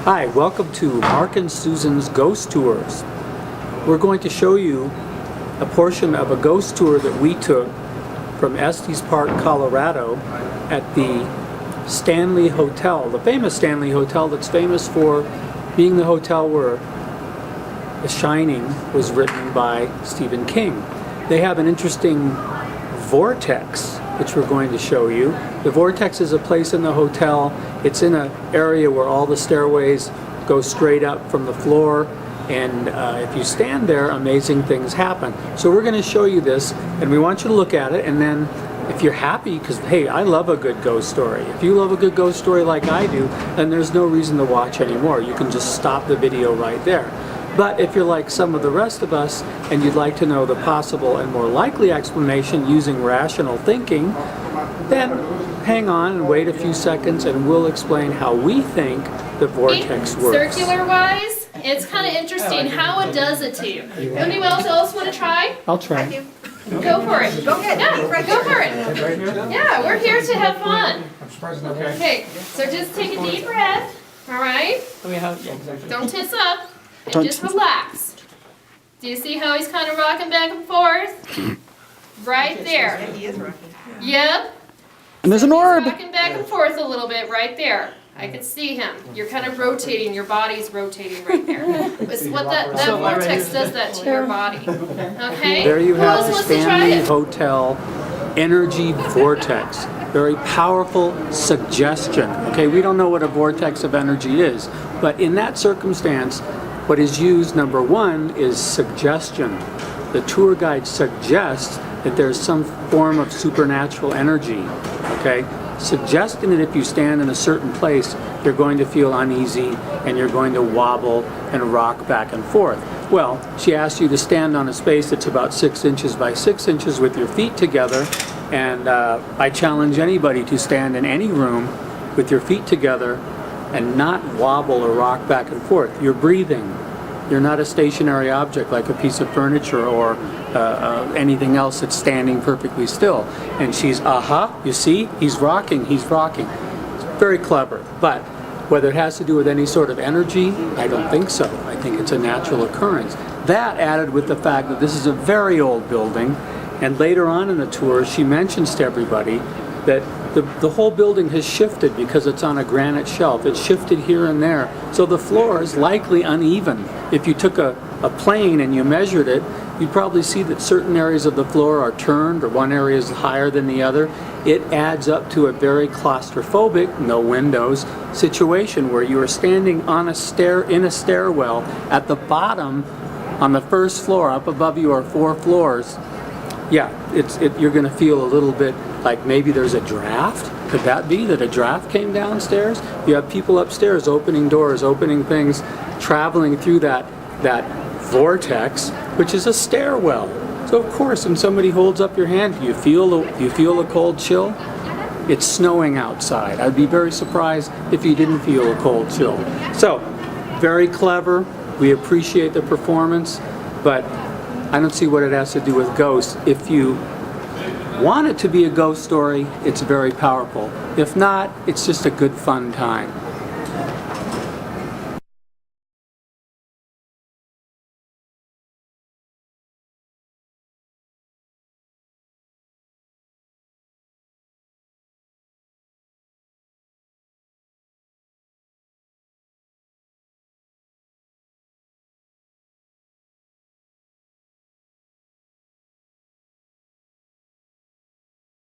Hi, welcome to Mark and Susan's Ghost Tours. We're going to show you a portion of a ghost tour that we took from Estes Park, Colorado at the Stanley Hotel, the famous Stanley Hotel that's famous for being the hotel where The Shining was written by Stephen King. They have an interesting Vortex, which we're going to show you. The Vortex is a place in the hotel. It's in an area where all the stairways go straight up from the floor, and if you stand there, amazing things happen. So we're going to show you this, and we want you to look at it, and then if you're happy, because hey, I love a good ghost story. If you love a good ghost story like I do, then there's no reason to watch anymore. You can just stop the video right there. But if you're like some of the rest of us and you'd like to know the possible and more likely explanation using rational thinking, then hang on and wait a few seconds and we'll explain how we think the vortex works. Circular-wise, it's kind of interesting how it does it to you. Anyone else want to try? I'll try. Go for it. Go ahead. Yeah, go for it. Yeah, we're here to have fun. Okay, so just take a deep breath, all right? Don't tense up. And just relax. Do you see how he's kind of rocking back and forth? Right there. Yeah, he is rocking. Yep. And there's an orb. He's rocking back and forth a little bit right there. I can see him. You're kind of rotating. Your body's rotating right there. It's what that vortex does that to your body. Okay? There you Who have else the wants to try Stanley it? Hotel Energy Vortex. Very powerful suggestion. Okay, we don't know what a vortex of energy is, but in that circumstance, what is used, number one, is suggestion. The tour guide suggests that there's some form of supernatural energy, okay? Suggesting that if you stand in a certain place, you're going to feel uneasy and you're going to wobble and rock back and forth. Well, she asks you to stand on a space that's about 6 inches by 6 inches with your feet together, and I challenge anybody to stand in any room with your feet together and not wobble or rock back and forth. You're breathing. You're not a stationary object like a piece of furniture or anything else that's standing perfectly still. And she's, you see, he's rocking, he's rocking. It's very clever, but whether it has to do with any sort of energy, I don't think so. I think it's a natural occurrence. That added with the fact that this is a very old building, and later on in the tour she mentions to everybody that the whole building has shifted because it's on a granite shelf. It's shifted here and there. So the floor is likely uneven. If you took a plane and you measured it, you'd probably see that certain areas of the floor are turned or one area is higher than the other. It adds up to a very claustrophobic, no windows, situation where you are standing on in a stairwell at the bottom on the first floor. Up above you are 4 floors. Yeah, you're going to feel a little bit like maybe there's a draft. Could that be that a draft came downstairs? You have people upstairs opening doors, opening things, traveling through that vortex, which is a stairwell. So of course, when somebody holds up your hand, do you feel a cold chill? It's snowing outside. I'd be very surprised if you didn't feel a cold chill. So, very clever. We appreciate the performance, but I don't see what it has to do with ghosts. If you want it to be a ghost story, it's very powerful. If not, it's just a good fun time.